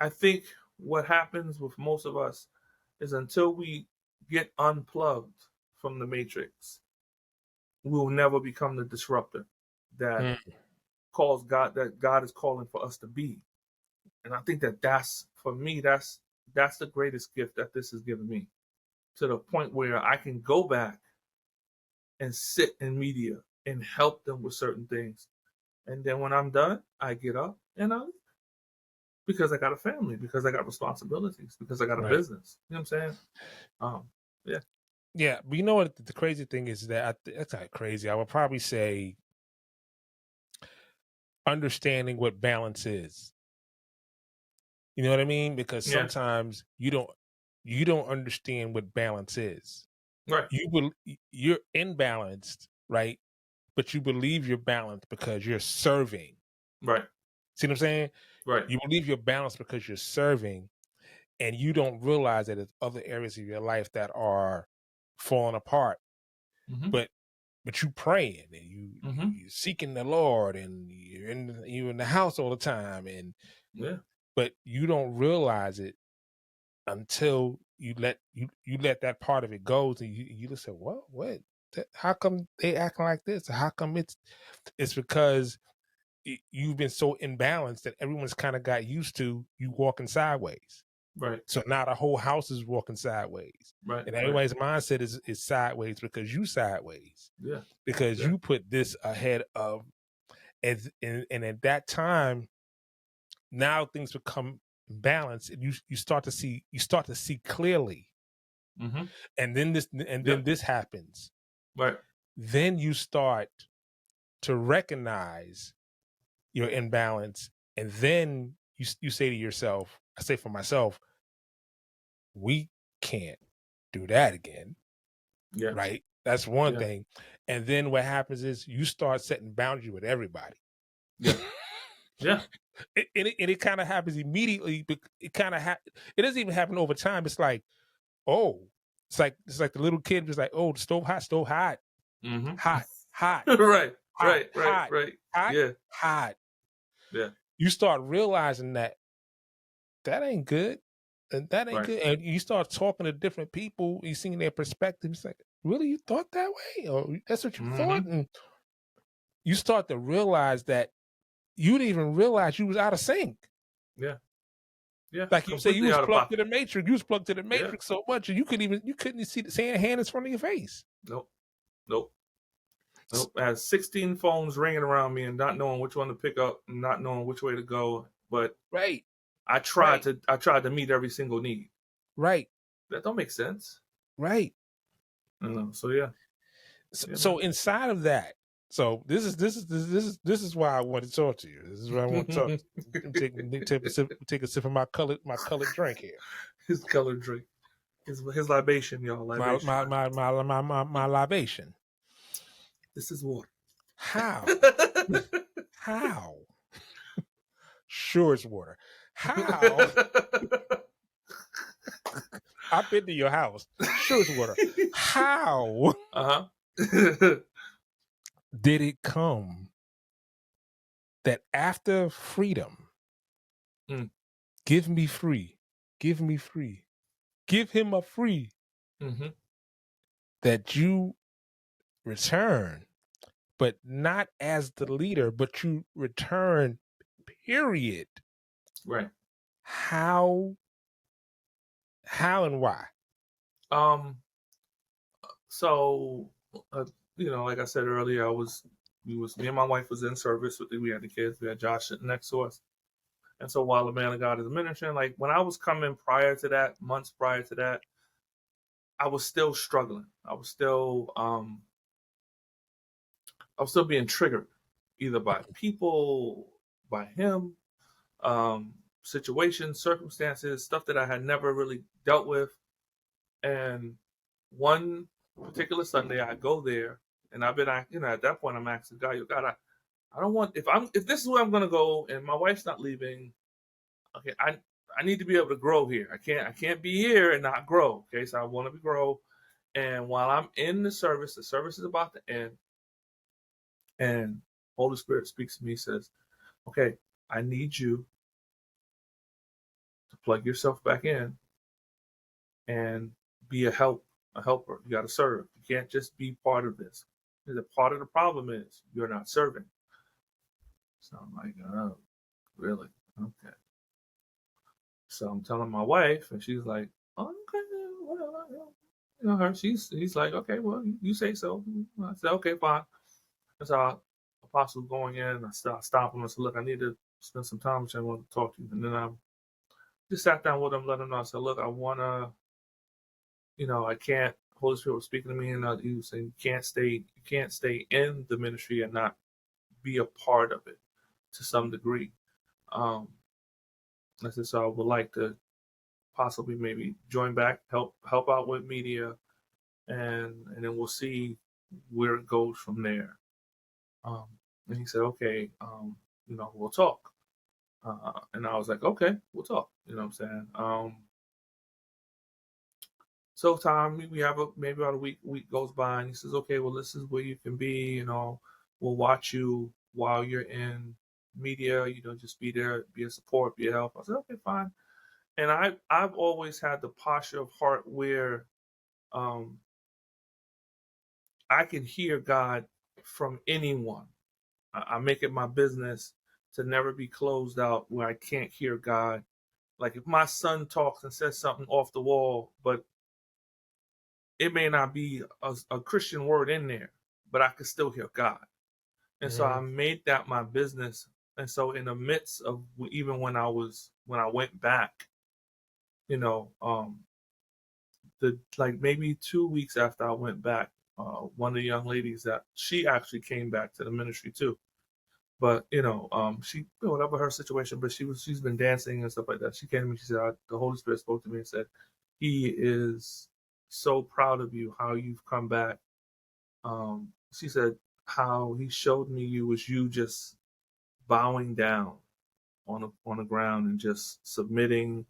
S2: I think what happens with most of us is until we get unplugged from the matrix, we will never become the disruptor that that God is calling for us to be. And I think that's for me, that's the greatest gift that this has given me, to the point where I can go back and sit in media and help them with certain things. And then when I'm done, I get up and I leave, because I got a family, because I got responsibilities, because I got a business. You know what I'm saying? Yeah.
S1: Yeah, but you know what the crazy thing is, that that's not crazy. I would probably say understanding what balance is. You know what I mean? Because sometimes you don't understand what balance is.
S2: Right.
S1: You're imbalanced, right? But you believe you're balanced because you're serving.
S2: Right.
S1: See what I'm saying?
S2: Right.
S1: You believe you're balanced because you're serving, and you don't realize that there's other areas of your life that are falling apart. But you praying and you're seeking the Lord, and you're in the house all the time, and but you don't realize it until you let that part of it go, and you just say, "What? How come they acting like this? How come it's because you've been so imbalanced that everyone's kind of got used to you walking sideways."
S2: Right.
S1: So now the whole house is walking sideways.
S2: Right.
S1: And everybody's mindset is sideways because you sideways.
S2: Yeah.
S1: Because you put this ahead of, and at that time, now things become balanced, and you start to see clearly. And then this happens.
S2: Right.
S1: Then you start to recognize you're in balance, and then you say to yourself, I say for myself, we can't do that again.
S2: Yeah.
S1: Right? That's one
S2: Yeah.
S1: thing. And then what happens is you start setting boundaries with everybody.
S2: Yeah. Yeah.
S1: And it kind of happens immediately, but it kind of it doesn't even happen over time. It's like, oh, it's like the little kid was like, oh, the stove hot,
S2: Mm-hmm.
S1: hot, hot,
S2: Right.
S1: hot,
S2: Right.
S1: hot, hot,
S2: Yeah.
S1: hot.
S2: Yeah.
S1: You start realizing that ain't good. And that ain't
S2: Right.
S1: good. And you start talking to different people, you seeing their perspectives, like, really, you thought that way? Or that's what you thought? And you start to realize that you didn't even realize you was out of sync.
S2: Yeah. Yeah.
S1: Like you say, you
S2: Completely
S1: was
S2: out of
S1: plugged to
S2: pocket.
S1: the matrix. You was plugged to the matrix so much, and you couldn't see the hand in front of your face.
S2: Nope. I had 16 phones ringing around me and not knowing which one to pick up and not knowing which way to go. But
S1: Right.
S2: I tried to meet every single need.
S1: Right.
S2: That don't make sense.
S1: Right.
S2: So yeah.
S1: So inside of that, so this is why I want to talk to you. This is why I want to talk. Take a sip of my colored drink here.
S2: His colored drink. His libation, y'all. Libation.
S1: My libation.
S2: This is water.
S1: How? How? Sure, it's water. How? I've been to your house. Sure, it's water. How? Did it come that after freedom, give me free, give me free, give him a free, that you return, but not as the leader, but you return, period.
S2: Right.
S1: How and why?
S2: So, like I said earlier, me and my wife was in service. We had the kids. We had Josh sitting next to us. And so while the man of God is ministering, like when I was coming months prior to that, I was still struggling. I was still being triggered either by people, by him, situations, circumstances, stuff that I had never really dealt with. And one particular Sunday, I go there, and I've been, at that point, I'm asking God, God, I don't want, if this is where I'm going to go, and my wife's not leaving, okay, I need to be able to grow here. I can't be here and not grow. Okay, so I want to grow. And while I'm in the service is about to end, and Holy Spirit speaks to me, says, okay, I need you to plug yourself back in and be a helper. You got to serve. You can't just be part of this. The part of the problem is you're not serving. So I'm like, oh, really? Okay. So I'm telling my wife, and she's like, oh, okay, whatever. He's like, okay, well, you say so. I said, okay, fine. And so Apostle's going in, I stop him and said, look, I need to spend some time with you. I want to talk to you. And then I just sat down with him, let him know. I said, look, I want to, I can't. Holy Spirit was speaking to me, and he was saying, you can't stay in the ministry and not be a part of it to some degree. I said, so I would like to possibly maybe join back, help out with media, and then we'll see where it goes from there. And he said, okay, we'll talk. And I was like, okay, we'll talk. You know what I'm saying? So we have maybe about a week goes by, and he says, okay, well, this is where you can be. We'll watch you while you're in media. Just be there, be a support, be a help. I said, okay, fine. And I've always had the posture of heart where I can hear God from anyone. I make it my business to never be closed out where I can't hear God. Like if my son talks and says something off the wall, but it may not be a Christian word in there, but I could still hear God. And so I made that my business. And so in the midst of even when I went back, like maybe 2 weeks after I went back, one of the young ladies that she actually came back to the ministry too. But she, whatever her situation, but she's been dancing and stuff like that. She came to me. She said, the Holy Spirit spoke to me and said, He is so proud of you, how you've come back. She said how He showed me you was you just bowing down on the ground and just submitting.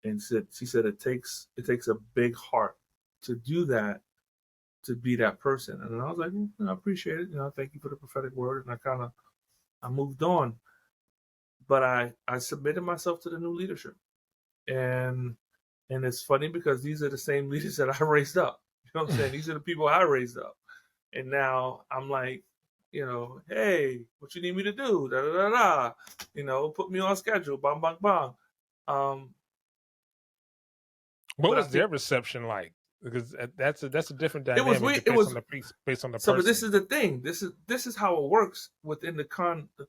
S2: And she said it takes a big heart to do that, to be that person. And I was like, I appreciate it. Thank you for the prophetic word. And I moved on. But I submitted myself to the new leadership. And it's funny because these are the same leaders that I raised up. You know what I'm saying? These are the people I raised up. And now I'm like, hey, what you need me to do? Da da da da. Put me on schedule. Bang bang bang.
S1: What
S2: But I
S1: was their
S2: think
S1: reception like? Because that's a different
S2: it was
S1: dynamic
S2: weird. It was
S1: based on the
S2: so. But
S1: person.
S2: this is the thing. This is how it works within the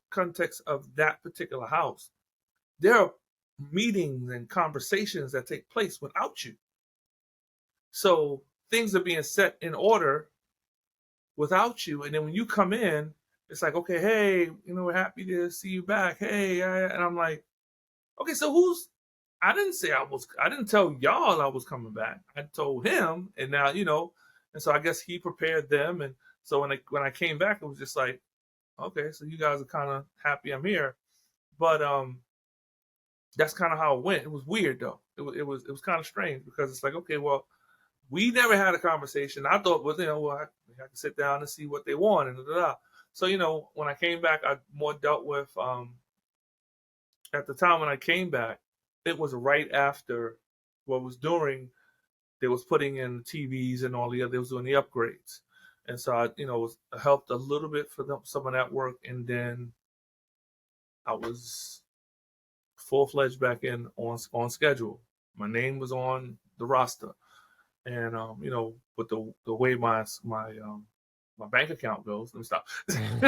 S2: context of that particular house. There are meetings and conversations that take place without you. So things are being set in order without you, and then when you come in, it's like, okay, hey, we're happy to see you back. Hey, and I'm like, okay, so who's? I didn't say I was. I didn't tell y'all I was coming back. I told him, and now and so I guess he prepared them, and so when I came back, it was just like, okay, so you guys are kind of happy I'm here, but that's kind of how it went. It was weird though. It was kind of strange because it's like, okay, well, we never had a conversation. I thought, well, I can sit down and see what they want and da, da, da. So when I came back, I more dealt with. At the time when I came back, it was right after what was during. They was putting in TVs and all the other. They was doing the upgrades, and so I helped a little bit for some of that work, and then I was full-fledged back in on schedule. My name was on the roster, and with the way my bank account goes, let me stop.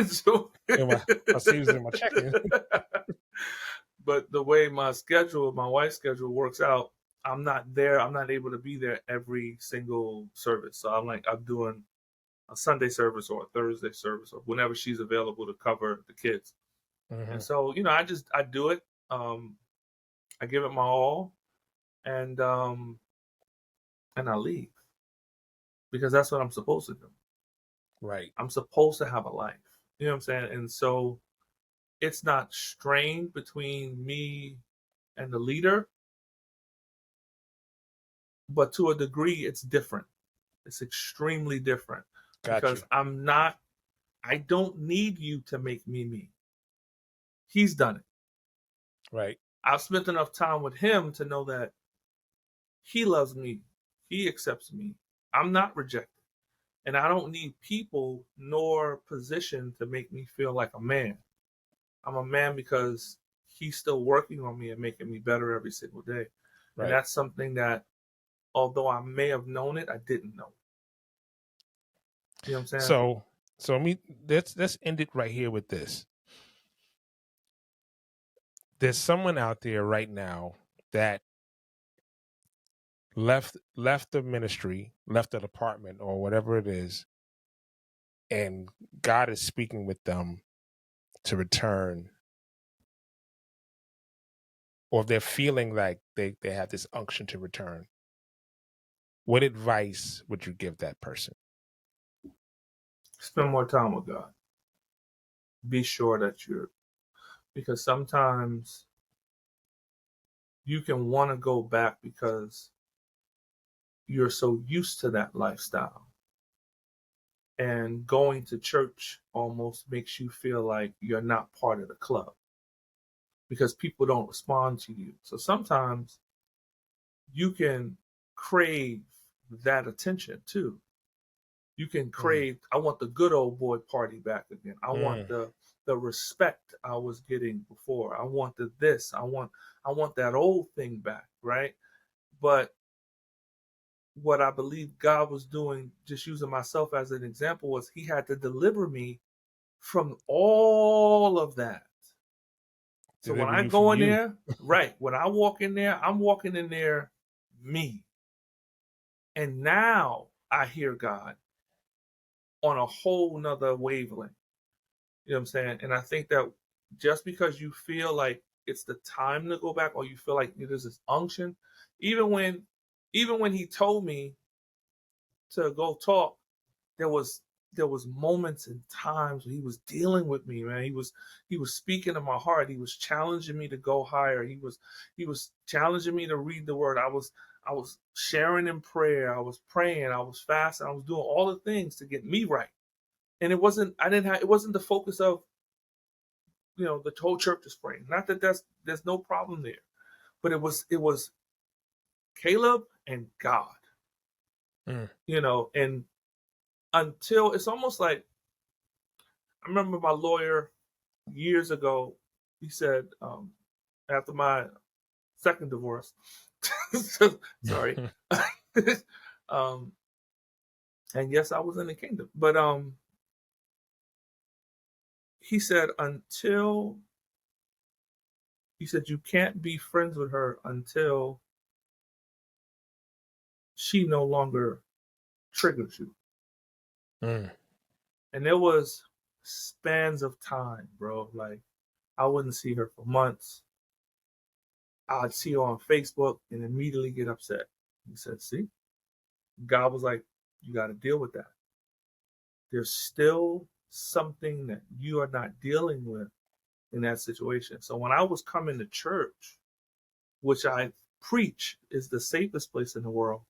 S2: So,
S1: I see it in my checking.
S2: but the way my wife's schedule works out, I'm not there. I'm not able to be there every single service. So I'm doing a Sunday service or a Thursday service or whenever she's available to cover the kids.
S1: Mm-hmm.
S2: And so I do it. I give it my all, and I leave because that's what I'm supposed to do.
S1: Right.
S2: I'm supposed to have a life. You know what I'm saying? And so it's not strained between me and the leader, but to a degree, it's different. It's extremely different because I don't need you to make me me. He's done it.
S1: Right.
S2: I've spent enough time with him to know that he loves me. He accepts me. I'm not rejected. And I don't need people nor position to make me feel like a man. I'm a man because he's still working on me and making me better every single day. Right. And that's something that, although I may have known it, I didn't know. You know what I'm saying?
S1: So let's end it right here with this. There's someone out there right now that left the ministry, left the department or whatever it is, and God is speaking with them to return, or if they're feeling like they have this unction to return. What advice would you give that person?
S2: Spend more time with God. Be sure that because sometimes you can want to go back because you're so used to that lifestyle. And going to church almost makes you feel like you're not part of the club because people don't respond to you. So sometimes you can crave that attention too. You can crave, I want the good old boy party back again. I want the respect I was getting before. I want this. I want that old thing back, right? But what I believe God was doing, just using myself as an example, was he had to deliver me from all of that. So when I go in there, right, when I walk in there, I'm walking in there me. And now I hear God on a whole nother wavelength. You know what I'm saying? And I think that just because you feel like it's the time to go back, or you feel like there's this unction, even when he told me to go talk, there was moments and times when he was dealing with me, man. He was speaking to my heart. He was challenging me to go higher. He was challenging me to read the word. I was sharing in prayer. I was praying. I was fasting. I was doing all the things to get me right. And it wasn't it wasn't the focus of, the whole church is praying. Not that there's no problem there, but it was Caleb and God. And until it's almost like, I remember my lawyer years ago, he said, after my second divorce, sorry, um, and yes, I was in the kingdom, but he said, you can't be friends with her until she no longer triggers you. And there was spans of time, bro. Like, I wouldn't see her for months. I'd see her on Facebook and immediately get upset. He said, see, God was like, you got to deal with that. There's still something that you are not dealing with in that situation. So when I was coming to church, which I preach is the safest place in the world,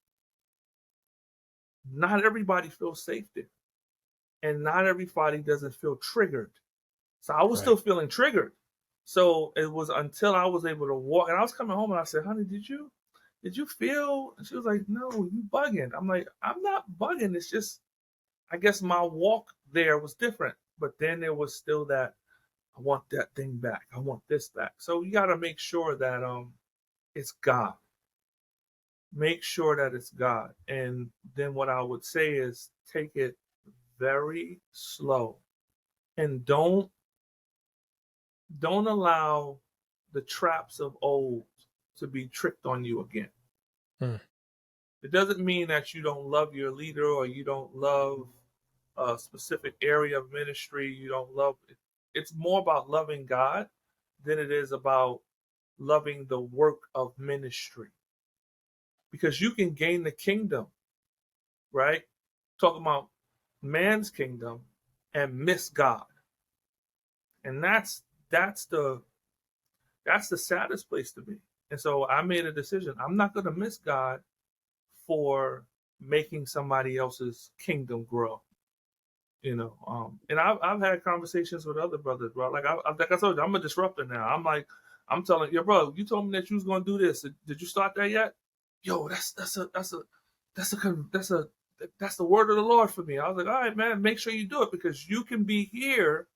S2: not everybody feels safe there. And not everybody doesn't feel triggered. So I was still feeling triggered. So it was until I was able to walk, and I was coming home and I said, honey, did you feel? And she was like, no, you bugging. I'm like, I'm not bugging. It's just, I guess my walk there was different. But then there was still that, I want that thing back. I want this back. So you got to make sure that it's God. Make sure that it's God. And then what I would say is take it very slow, and don't allow the traps of old to be tricked on you again. It doesn't mean that you don't love your leader, or you don't love a specific area of ministry. You don't love it. It's more about loving God than it is about loving the work of ministry. Because you can gain the kingdom, right? Talking about man's kingdom, and miss God. And that's the saddest place to be. And so I made a decision. I'm not going to miss God for making somebody else's kingdom grow. And I've had conversations with other brothers, bro. Like I told you, I'm a disruptor now. I'm telling you, bro, you told me that you was going to do this. Did you start that yet? Yo, that's the word of the Lord for me. I was like, all right, man, make sure you do it, because you can be here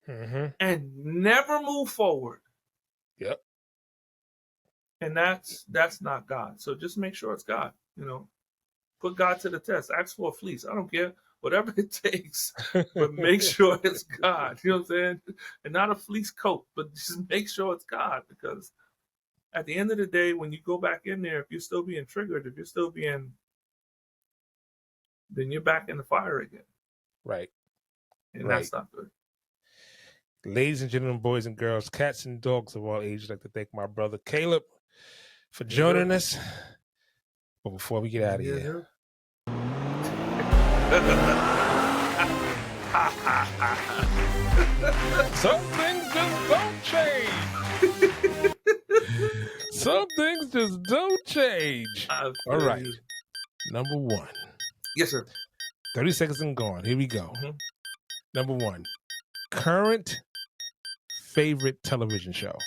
S2: and never move forward.
S1: Yep.
S2: And that's not God. So just make sure it's God. Put God to the test. Ask for a fleece. I don't care. Whatever it takes, but make sure it's God. You know what I'm saying? And not a fleece coat, but just make sure it's God. Because at the end of the day, when you go back in there, if you're still being triggered, then you're back in the fire again.
S1: Right.
S2: And that's not good.
S1: Ladies and gentlemen, boys and girls, cats and dogs of all ages, I'd like to thank my brother Caleb for joining us. But before we get out of here, some things just don't change. Some things just don't change. All right. Number one.
S2: Yes, sir.
S1: 30 seconds and gone. Here we go. Number one. Current favorite television show.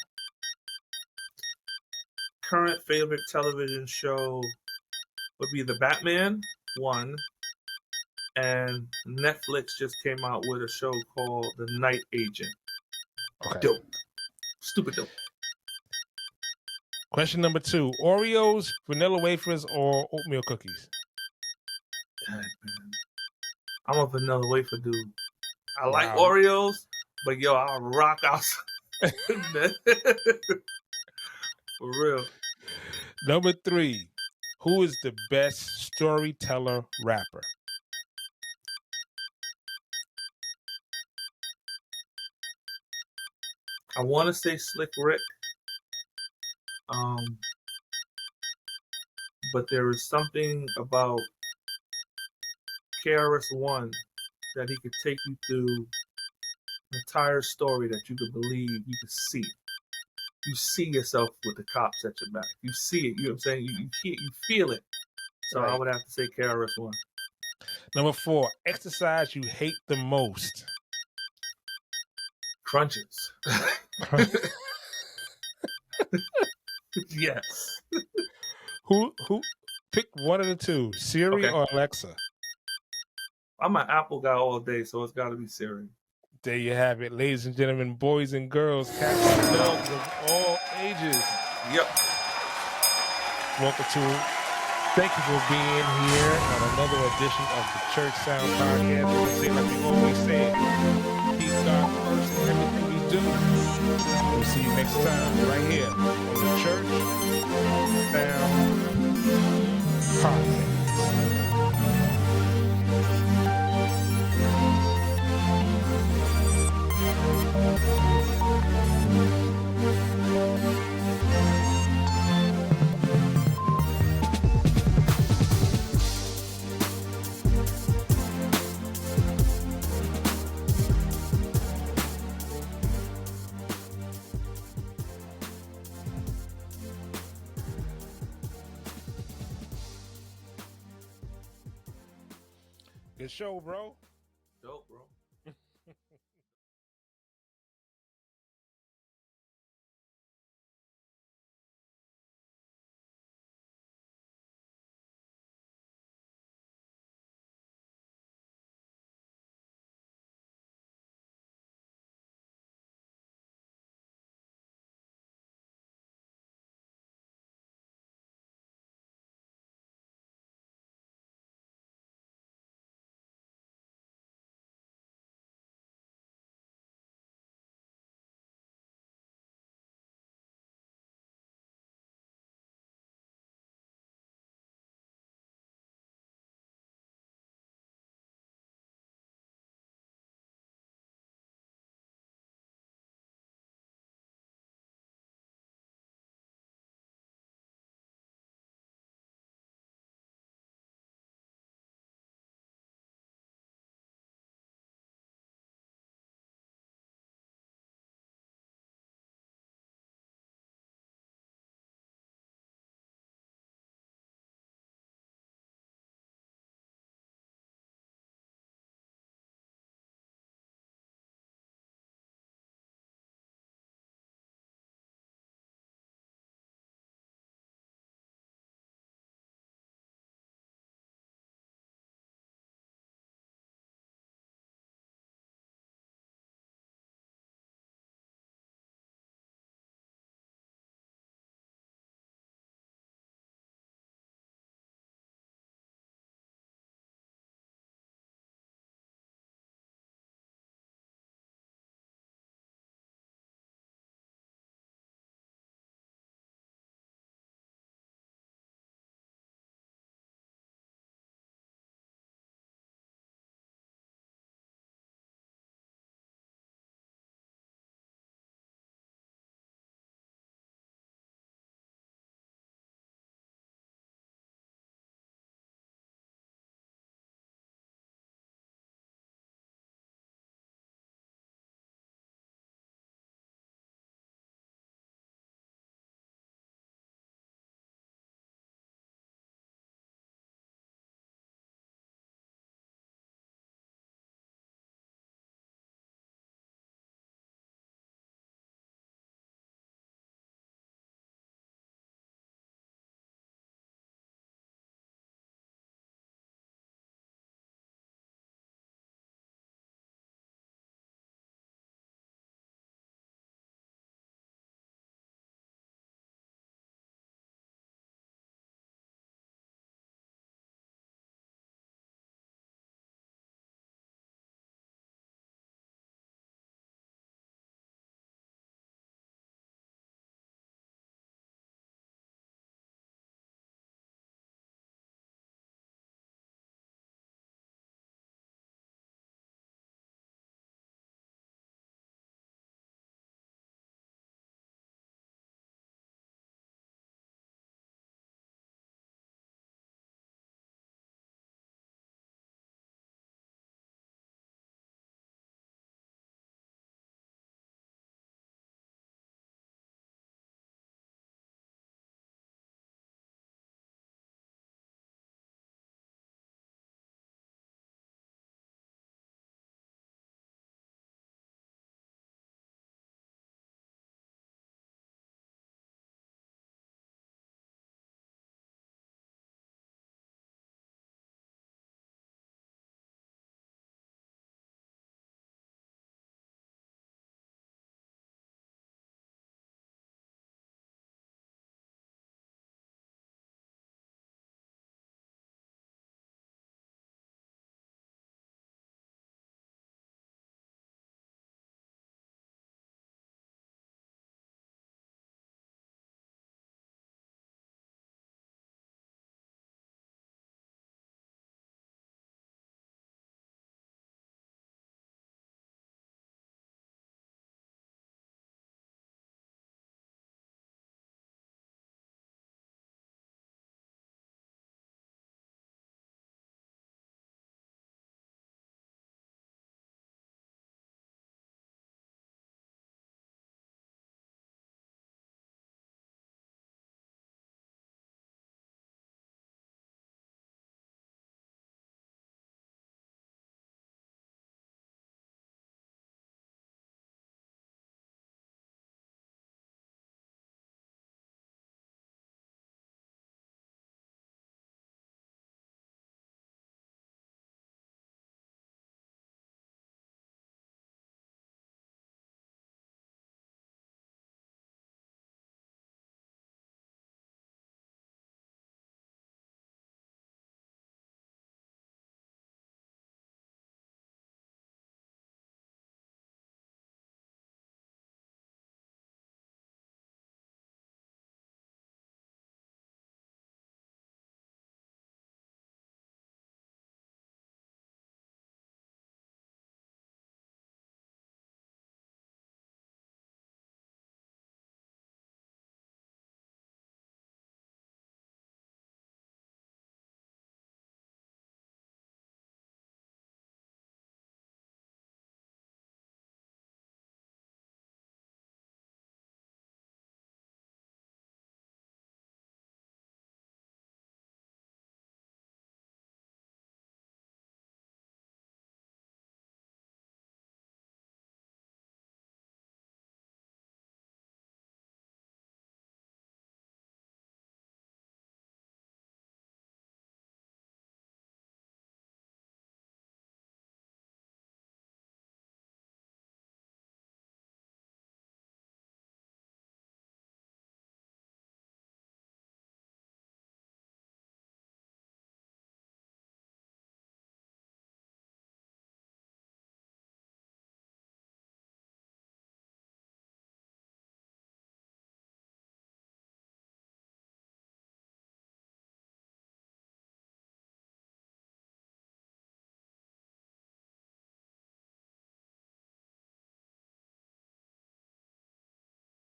S2: Current favorite television show would be The Batman one, and Netflix just came out with a show called The Night Agent.
S1: Okay.
S2: Dope. Stupid dope.
S1: Question number two. Oreos, vanilla wafers, or oatmeal cookies?
S2: Dang, man. I'm a vanilla wafer dude. I like Oreos, but yo, I'll rock out. For real.
S1: Number three. Who is the best storyteller rapper?
S2: I want to say Slick Rick. But there is something about KRS-One that he could take you through an entire story that you could believe, you could see. You see yourself with the cops at your back. You see it. You know what I'm saying? You feel it. So I would have to say KRS-One.
S1: Number 4, exercise you hate the most.
S2: Crunches. Yes.
S1: Who pick one of the two, Siri or Alexa?
S2: I'm an Apple guy all day, so it's got to be Siri.
S1: There you have it, ladies and gentlemen, boys and girls, cats and dogs of all ages.
S2: Yep.
S1: Welcome to. Thank you for being here on another edition of the Church Sound Podcast. We're gonna say like we always say, keep God first in everything we do. We'll see you next time right here on the Church Sound Podcast. Good show, bro.
S2: Dope, bro.